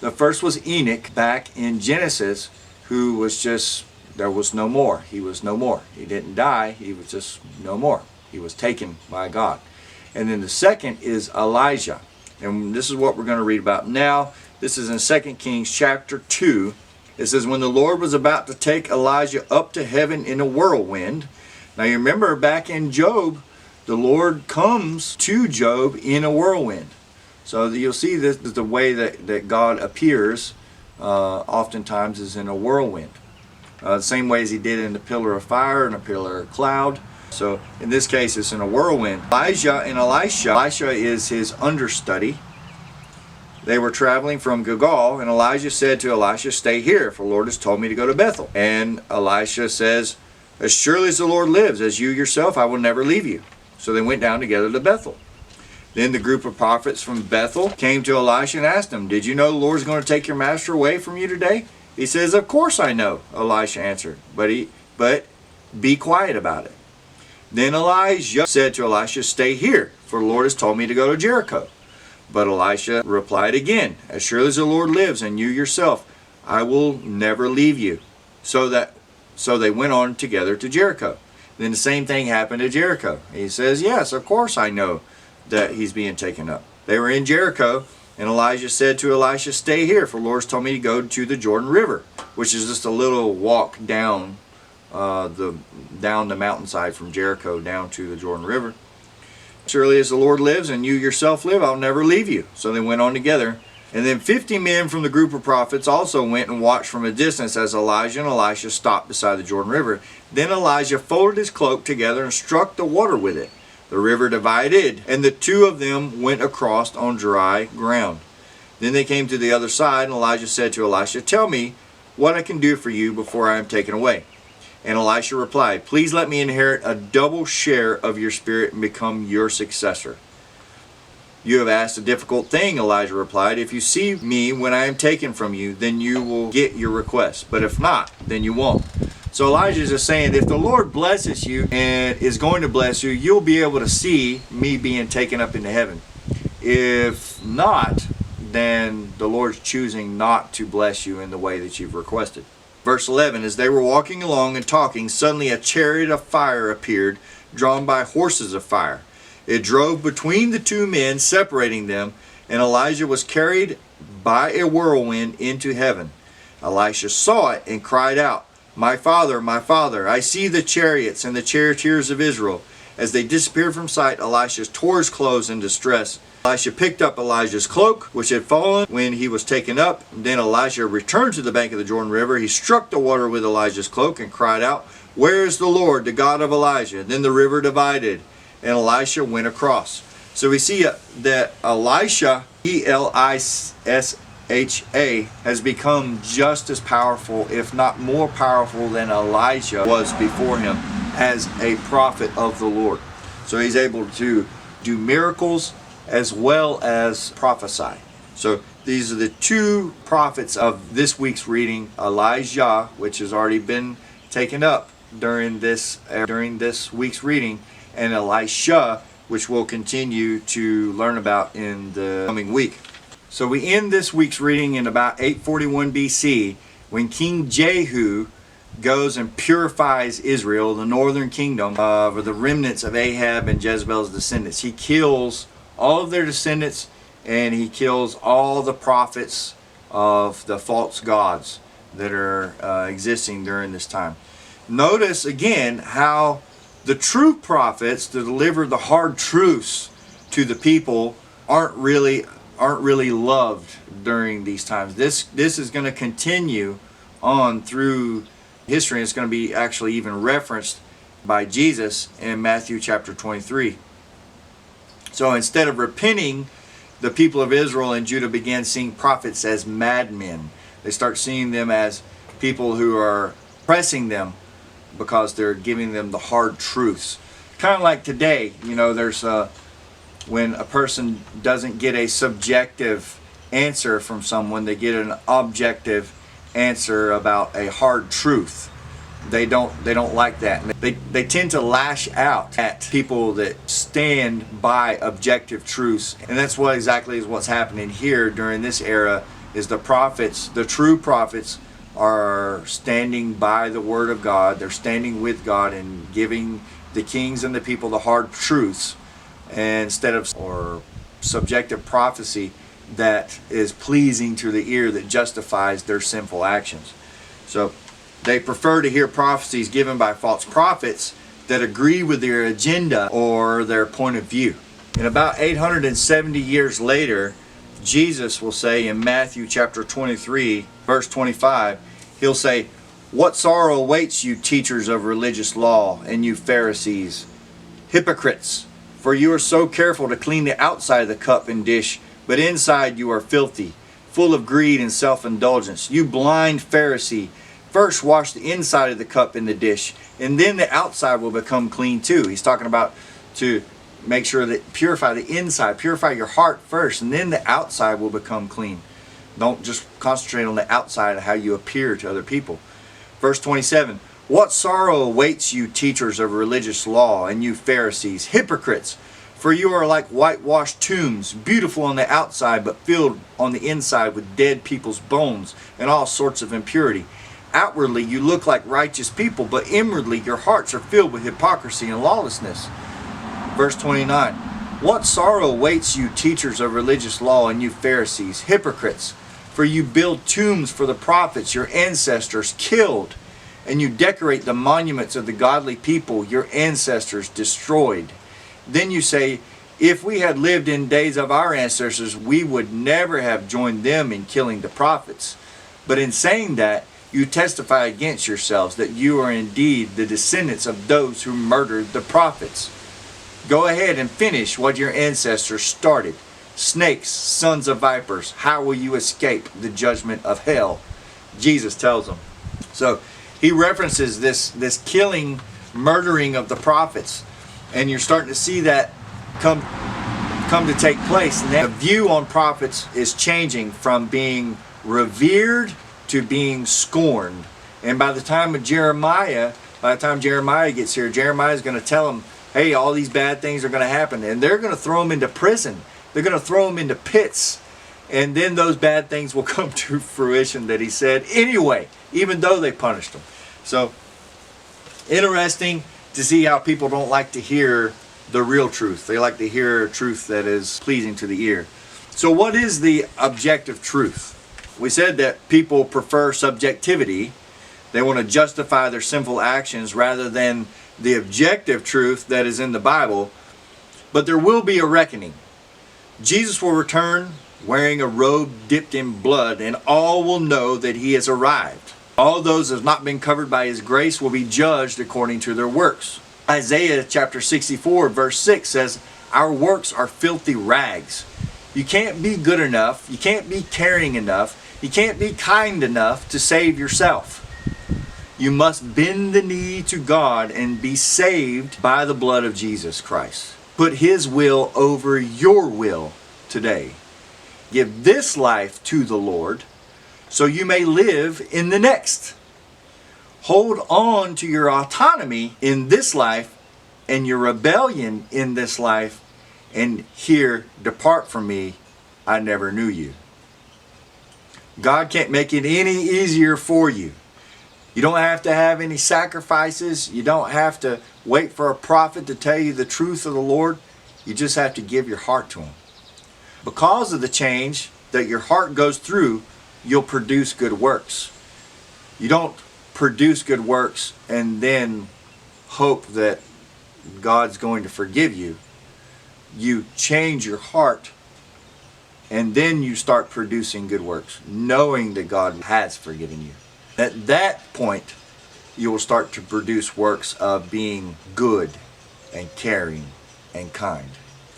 The first was Enoch back in Genesis, who was just, there was no more. He was no more. He didn't die. He was just no more. He was taken by God. And then the second is Elijah. And this is what we're going to read about now. This is in 2 Kings chapter 2. It says, when the Lord was about to take Elijah up to heaven in a whirlwind. Now you remember back in Job, the Lord comes to Job in a whirlwind. So you'll see this, the way that God appears oftentimes is in a whirlwind. The same way as he did in the pillar of fire and a pillar of cloud. So in this case it's in a whirlwind. Elijah and Elisha. Elisha is his understudy. They were traveling from Gilgal, and Elijah said to Elisha, stay here, for the Lord has told me to go to Bethel. And Elisha says, as surely as the Lord lives, as you yourself, I will never leave you. So they went down together to Bethel. Then the group of prophets from Bethel came to Elisha and asked him, did you know the Lord is going to take your master away from you today? He says, of course I know, Elisha answered, but be quiet about it. Then Elijah said to Elisha, stay here, for the Lord has told me to go to Jericho. But Elisha replied again, as surely as the Lord lives and you yourself, I will never leave you. So they went on together to Jericho. Then the same thing happened at Jericho. He says, yes, of course I know that he's being taken up. They were in Jericho, and Elijah said to Elisha, stay here, for the Lord has told me to go to the Jordan River, which is just a little walk down the mountainside from Jericho down to the Jordan River. Surely as the Lord lives and you yourself live, I'll never leave you. So they went on together. And then 50 men from the group of prophets also went and watched from a distance as Elijah and Elisha stopped beside the Jordan River. Then Elijah folded his cloak together and struck the water with it. The river divided, and the two of them went across on dry ground. Then they came to the other side, and Elijah said to Elisha, tell me what I can do for you before I am taken away. And Elisha replied, please let me inherit a double share of your spirit and become your successor. You have asked a difficult thing, Elijah replied. If you see me when I am taken from you, then you will get your request. But if not, then you won't. So Elijah is just saying, if the Lord blesses you and is going to bless you, you'll be able to see me being taken up into heaven. If not, then the Lord's choosing not to bless you in the way that you've requested. Verse 11, as they were walking along and talking, suddenly a chariot of fire appeared, drawn by horses of fire. It drove between the two men, separating them, and Elijah was carried by a whirlwind into heaven. Elisha saw it and cried out, my father, I see the chariots and the charioteers of Israel. As they disappeared from sight, Elisha tore his clothes in distress. Elisha picked up Elijah's cloak, which had fallen when he was taken up. Then Elisha returned to the bank of the Jordan River. He struck the water with Elijah's cloak and cried out, where is the Lord, the God of Elijah? Then the river divided, and Elisha went across. So we see that Elisha, E-L-I-S-H-A, has become just as powerful, if not more powerful than Elijah was before him as a prophet of the Lord. So he's able to do miracles as well as prophesy. So these are the two prophets of this week's reading. Elijah, which has already been taken up during this week's reading, and Elisha, which we'll continue to learn about in the coming week. So we end this week's reading in about 841 BC, when King Jehu goes and purifies Israel, the northern kingdom, of the remnants of Ahab and Jezebel's descendants. He kills all of their descendants, and he kills all the prophets of the false gods that are existing during this time. Notice again how the true prophets that deliver the hard truths to the people aren't really loved during these times. This is going to continue on through history. It's going to be actually even referenced by Jesus in Matthew chapter 23. So instead of repenting, the people of Israel and Judah began seeing prophets as madmen. They start seeing them as people who are pressing them because they're giving them the hard truths. Kind of like today, there's when a person doesn't get a subjective answer from someone, they get an objective answer about a hard truth. they don't like that. They tend to lash out at people that stand by objective truths. And that's what exactly is what's happening here during this era, is the prophets, the true prophets, are standing by the word of God. They're standing with God and giving the kings and the people the hard truths, instead of or subjective prophecy that is pleasing to the ear, that justifies their sinful actions. So they prefer to hear prophecies given by false prophets that agree with their agenda or their point of view. And about 870 years later, Jesus will say in Matthew chapter 23, verse 25, he'll say, "What sorrow awaits you, teachers of religious law, and you Pharisees, hypocrites! For you are so careful to clean the outside of the cup and dish, but inside you are filthy, full of greed and self-indulgence. You blind Pharisee, first wash the inside of the cup and the dish, and then the outside will become clean too." He's talking about to make sure that purify the inside, purify your heart first, and then the outside will become clean. Don't just concentrate on the outside of how you appear to other people. Verse 27, "What sorrow awaits you, teachers of religious law, and you Pharisees, hypocrites! For you are like whitewashed tombs, beautiful on the outside, but filled on the inside with dead people's bones and all sorts of impurity. Outwardly you look like righteous people, but inwardly your hearts are filled with hypocrisy and lawlessness." Verse 29, "What sorrow awaits you, teachers of religious law, and you Pharisees, hypocrites! For you build tombs for the prophets your ancestors killed, and you decorate the monuments of the godly people your ancestors destroyed. Then you say, if we had lived in days of our ancestors, we would never have joined them in killing the prophets. But in saying that, you testify against yourselves that you are indeed the descendants of those who murdered the prophets. Go ahead and finish what your ancestors started. Snakes, sons of vipers, how will you escape the judgment of hell?" Jesus tells them. So he references this killing, murdering of the prophets. And you're starting to see that come to take place. And the view on prophets is changing from being revered to being scorned. And by the time Jeremiah gets here, Jeremiah is going to tell them, hey, all these bad things are going to happen. And they're going to throw them into prison. They're going to throw them into pits. And then those bad things will come to fruition that he said anyway, even though they punished them. So, interesting to see how people don't like to hear the real truth. They like to hear truth that is pleasing to the ear. So what is the objective truth? We said that people prefer subjectivity. They want to justify their sinful actions rather than the objective truth that is in the Bible. But there will be a reckoning. Jesus will return wearing a robe dipped in blood, and all will know that he has arrived. All those that have not been covered by his grace will be judged according to their works. Isaiah chapter 64 verse 6 says, "Our works are filthy rags." You can't be good enough. You can't be caring enough. You can't be kind enough to save yourself. You must bend the knee to God and be saved by the blood of Jesus Christ. Put his will over your will today. Give this life to the Lord, so you may live in the next. Hold on to your autonomy in this life and your rebellion in this life, and here, depart from me, I never knew you. God can't make it any easier for you. You don't have to have any sacrifices. You don't have to wait for a prophet to tell you the truth of the Lord. You just have to give your heart to him. Because of the change that your heart goes through, you'll produce good works. You don't produce good works and then hope that God's going to forgive you. You change your heart and then you start producing good works, knowing that God has forgiven you. At that point, you will start to produce works of being good and caring and kind.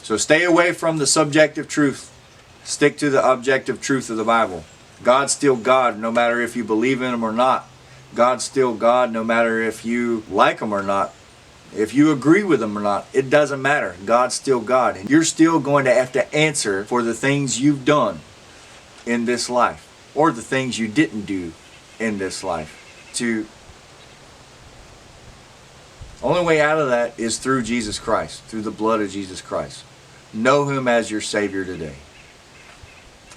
So stay away from the subjective truth. Stick to the objective truth of the Bible. God's still God no matter if you believe in him or not. God's still God no matter if you like him or not. If you agree with him or not, it doesn't matter. God's still God. And you're still going to have to answer for the things you've done in this life, or the things you didn't do in this life. To Only way out of that is through Jesus Christ, through the blood of Jesus Christ. Know Him as your Savior today.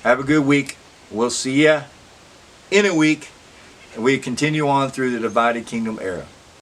Have a good week. We'll see you in a week. And we continue on through the divided kingdom era.